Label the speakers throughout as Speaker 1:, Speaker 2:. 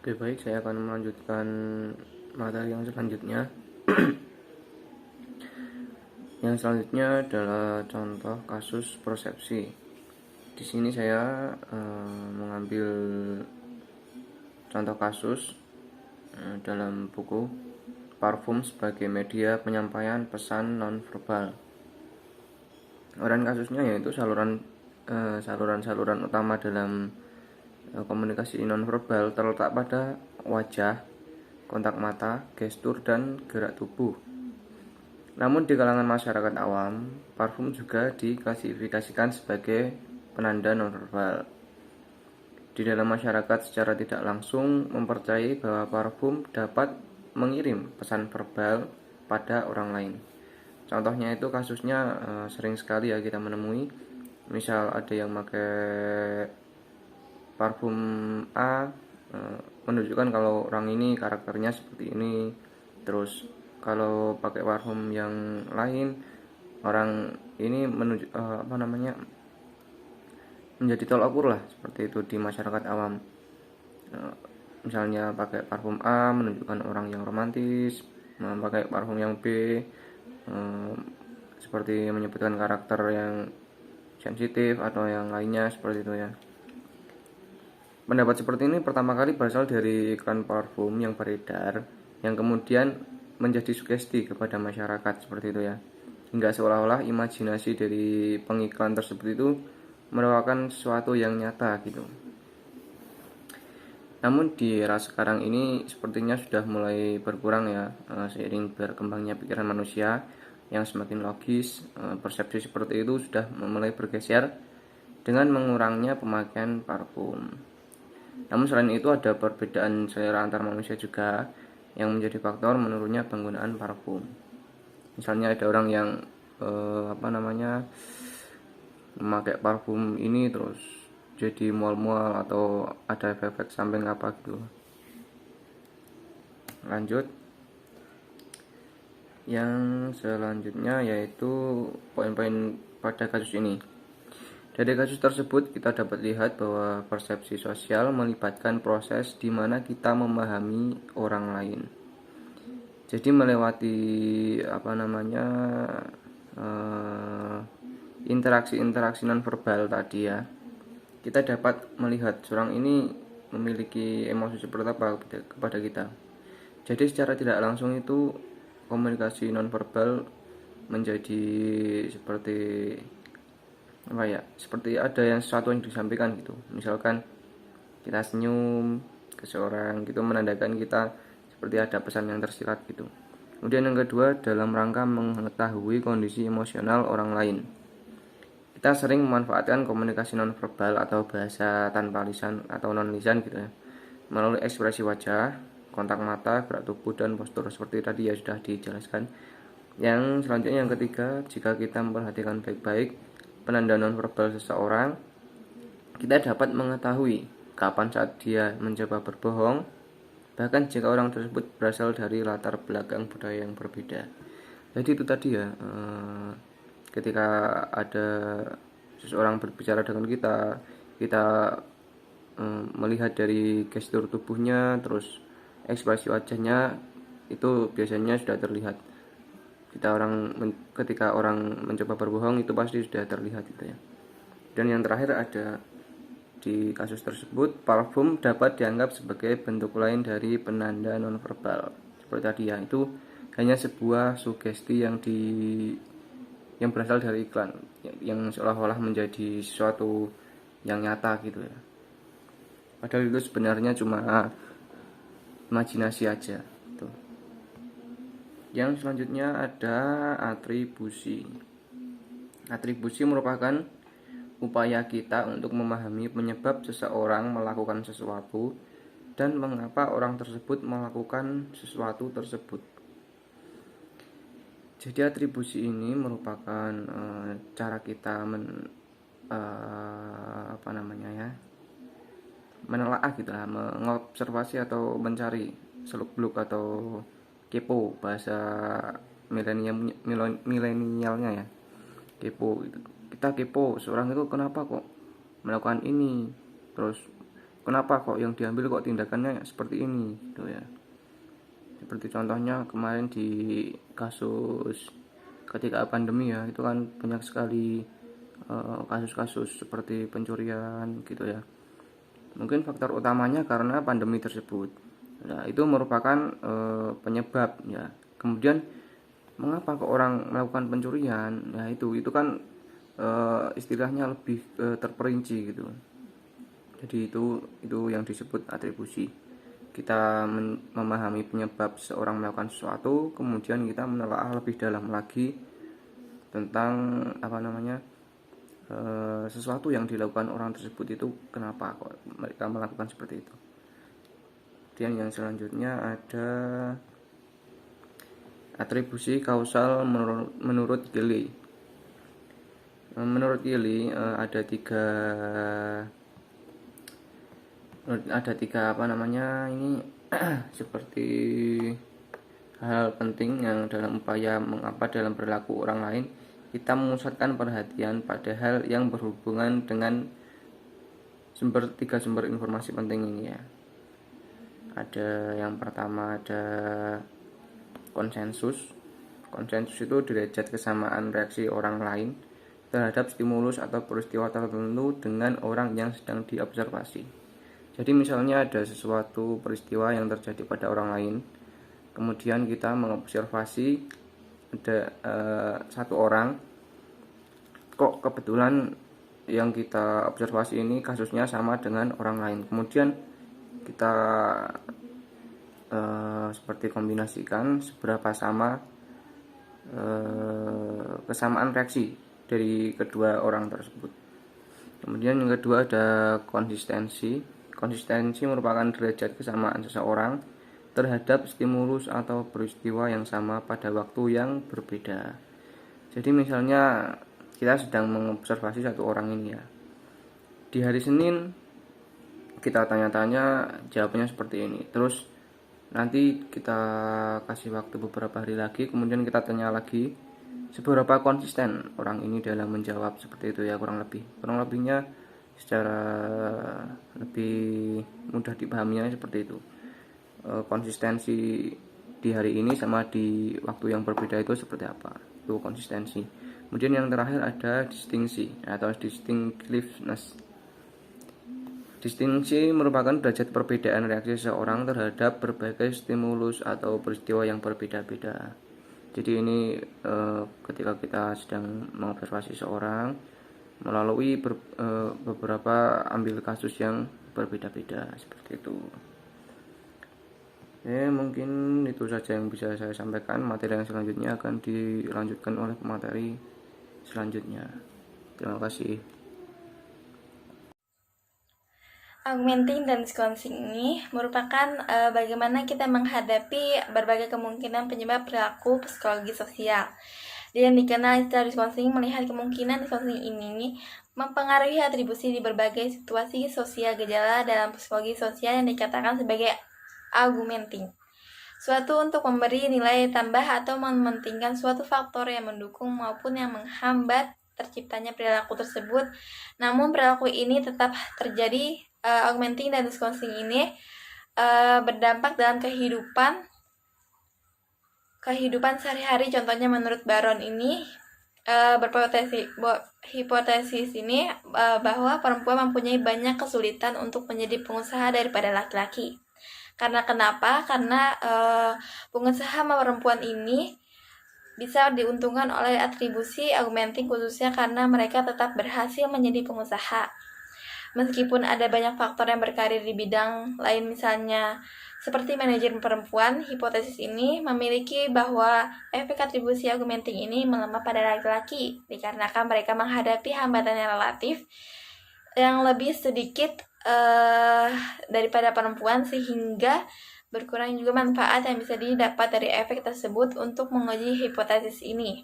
Speaker 1: Oke, baik, saya akan melanjutkan materi yang selanjutnya. Yang selanjutnya adalah contoh kasus persepsi. Di sini saya mengambil contoh kasus dalam buku Parfum sebagai media penyampaian pesan nonverbal. Uraian kasusnya yaitu saluran-saluran utama dalam komunikasi nonverbal terletak pada wajah, kontak mata, gestur, dan gerak tubuh. Namun di kalangan masyarakat awam, parfum juga diklasifikasikan sebagai penanda nonverbal. Di dalam masyarakat secara tidak langsung mempercayai bahwa parfum dapat mengirim pesan verbal pada orang lain. Contohnya itu kasusnya sering sekali ya kita menemui. Misal ada yang pakai parfum A, menunjukkan kalau orang ini karakternya seperti ini. Terus kalau pakai parfum yang lain, orang ini menjadi tolak ukur lah, seperti itu di masyarakat awam. Misalnya pakai parfum A menunjukkan orang yang romantis, pakai parfum yang B seperti menyebutkan karakter yang sensitif atau yang lainnya seperti itu ya. Pendapat seperti ini pertama kali berasal dari iklan parfum yang beredar, yang kemudian menjadi sugesti kepada masyarakat seperti itu ya. Hingga seolah-olah imajinasi dari pengiklan tersebut itu merupakan sesuatu yang nyata gitu. Namun di era sekarang ini sepertinya sudah mulai berkurang ya, seiring berkembangnya pikiran manusia yang semakin logis. Persepsi seperti itu sudah mulai bergeser dengan mengurangnya pemakaian parfum. Namun selain itu ada perbedaan selera antar manusia juga yang menjadi faktor menurunnya penggunaan parfum. Misalnya ada orang yang memakai parfum ini terus jadi mual-mual atau ada efek samping apa gitu. Lanjut. Yang selanjutnya yaitu poin-poin pada kasus ini. Dari kasus tersebut kita dapat lihat bahwa persepsi sosial melibatkan proses di mana kita memahami orang lain. Jadi melewati interaksi-interaksi nonverbal tadi ya, kita dapat melihat seorang ini memiliki emosi seperti apa kepada kita. Jadi secara tidak langsung itu komunikasi nonverbal menjadi seperti ada yang sesuatu yang disampaikan gitu. Misalkan kita senyum ke seorang gitu menandakan kita seperti ada pesan yang tersirat gitu. Kemudian yang kedua, dalam rangka mengetahui kondisi emosional orang lain. Kita sering memanfaatkan komunikasi nonverbal atau bahasa tanpa lisan atau non lisan gitu ya, melalui ekspresi wajah, kontak mata, gerak tubuh, dan postur seperti tadi ya sudah dijelaskan. Yang selanjutnya yang ketiga, jika kita memperhatikan baik-baik penanda nonverbal seseorang, kita dapat mengetahui kapan saat dia mencoba berbohong, bahkan jika orang tersebut berasal dari latar belakang budaya yang berbeda. Jadi itu tadi ya, ketika ada seseorang berbicara dengan kita melihat dari gestur tubuhnya, terus ekspresi wajahnya, itu biasanya sudah terlihat. Ketika orang mencoba berbohong itu pasti sudah terlihat gitu ya. Dan yang terakhir ada di kasus tersebut, parfum dapat dianggap sebagai bentuk lain dari penanda nonverbal. Seperti tadi ya, itu hanya sebuah sugesti yang berasal dari iklan, yang seolah-olah menjadi sesuatu yang nyata gitu ya. Padahal itu sebenarnya cuma imajinasi aja gitu. Yang selanjutnya ada atribusi. Atribusi merupakan upaya kita untuk memahami penyebab seseorang melakukan sesuatu dan mengapa orang tersebut melakukan sesuatu tersebut. Jadi atribusi ini merupakan cara kita menelaah gitu lah, mengobservasi atau mencari seluk-beluk atau kepo bahasa milenialnya ya. Kepo gitu. Kita kepo seorang itu kenapa kok melakukan ini, terus kenapa kok yang diambil kok tindakannya seperti ini gitu ya. Seperti contohnya kemarin di kasus ketika pandemi ya, itu kan banyak sekali kasus-kasus seperti pencurian gitu ya. Mungkin faktor utamanya karena pandemi tersebut. Nah, itu merupakan penyebab ya. Kemudian mengapa kok orang melakukan pencurian? Nah, itu kan istilahnya lebih terperinci gitu. Jadi itu yang disebut atribusi. Kita memahami penyebab seorang melakukan sesuatu, kemudian kita menelaah lebih dalam lagi tentang sesuatu yang dilakukan orang tersebut itu kenapa kok mereka melakukan seperti itu. Kemudian yang selanjutnya ada atribusi kausal menurut Gilly. Menurut Gilly ada tiga ini seperti hal penting yang dalam upaya mengapa dalam perilaku orang lain kita memusatkan perhatian pada hal yang berhubungan dengan tiga sumber informasi penting ini ya. Ada yang pertama ada konsensus. Konsensus itu derajat kesamaan reaksi orang lain terhadap stimulus atau peristiwa tertentu dengan orang yang sedang diobservasi. Jadi misalnya ada sesuatu peristiwa yang terjadi pada orang lain, kemudian kita mengobservasi ada satu orang, kok kebetulan yang kita observasi ini kasusnya sama dengan orang lain. Kemudian kita seperti kombinasikan seberapa sama kesamaan reaksi dari kedua orang tersebut. Kemudian yang kedua ada konsistensi. Konsistensi merupakan derajat kesamaan seseorang terhadap stimulus atau peristiwa yang sama pada waktu yang berbeda. Jadi misalnya kita sedang mengobservasi satu orang ini ya. Di hari Senin kita tanya-tanya, jawabannya seperti ini. Terus nanti kita kasih waktu beberapa hari lagi, kemudian kita tanya lagi seberapa konsisten orang ini dalam menjawab, seperti itu ya kurang lebihnya secara lebih mudah dipahaminya seperti itu. Konsistensi di hari ini sama di waktu yang berbeda itu seperti apa, itu konsistensi. Kemudian yang terakhir ada distingsi atau distinctiveness. Distingsi merupakan derajat perbedaan reaksi seseorang terhadap berbagai stimulus atau peristiwa yang berbeda-beda. Jadi ini ketika kita sedang mengobservasi seorang melalui beberapa ambil kasus yang berbeda-beda seperti itu. Mungkin itu saja yang bisa saya sampaikan. Materi yang selanjutnya akan dilanjutkan oleh pemateri selanjutnya. Terima kasih.
Speaker 2: Augmenting dan discounting ini merupakan bagaimana kita menghadapi berbagai kemungkinan penyebab perilaku psikologi sosial. Dan dikenal istilah discounting melihat kemungkinan discounting ini mempengaruhi atribusi di berbagai situasi sosial gejala dalam psikologi sosial yang dikatakan sebagai augmenting. Suatu untuk memberi nilai tambah atau mementingkan suatu faktor yang mendukung maupun yang menghambat terciptanya perilaku tersebut. Namun perilaku ini tetap terjadi. Augmenting dan discounting ini berdampak dalam kehidupan sehari-hari. Contohnya menurut Baron ini hipotesis ini bahwa perempuan mempunyai banyak kesulitan untuk menjadi pengusaha daripada laki-laki. Karena kenapa? Karena pengusaha perempuan ini bisa diuntungkan oleh atribusi augmenting, khususnya karena mereka tetap berhasil menjadi pengusaha. Meskipun ada banyak faktor yang berkarir di bidang lain, misalnya seperti manajer perempuan, hipotesis ini memiliki bahwa efek atribusi augmenting ini melemah pada laki-laki dikarenakan mereka menghadapi hambatan yang relatif yang lebih sedikit daripada perempuan, sehingga berkurang juga manfaat yang bisa didapat dari efek tersebut untuk menguji hipotesis ini.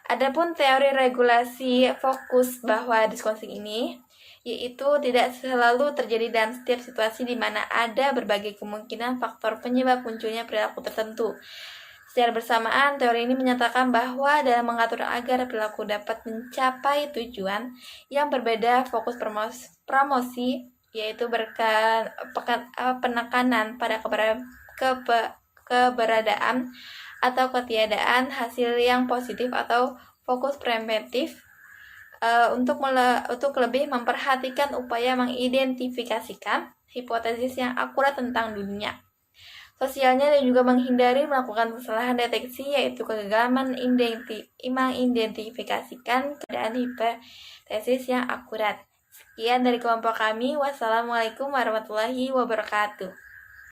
Speaker 2: Adapun teori regulasi fokus bahwa discounting ini yaitu tidak selalu terjadi dalam setiap situasi di mana ada berbagai kemungkinan faktor penyebab munculnya perilaku tertentu. Secara bersamaan, teori ini menyatakan bahwa dalam mengatur agar perilaku dapat mencapai tujuan yang berbeda, fokus promosi yaitu penekanan pada keberadaan atau ketiadaan hasil yang positif atau fokus preventif, untuk lebih memperhatikan upaya mengidentifikasikan hipotesis yang akurat tentang dunia sosialnya dan juga menghindari melakukan kesalahan deteksi, yaitu kegagalan mengidentifikasikan keadaan hipotesis yang akurat. Sekian dari kelompok kami. Wassalamualaikum warahmatullahi wabarakatuh.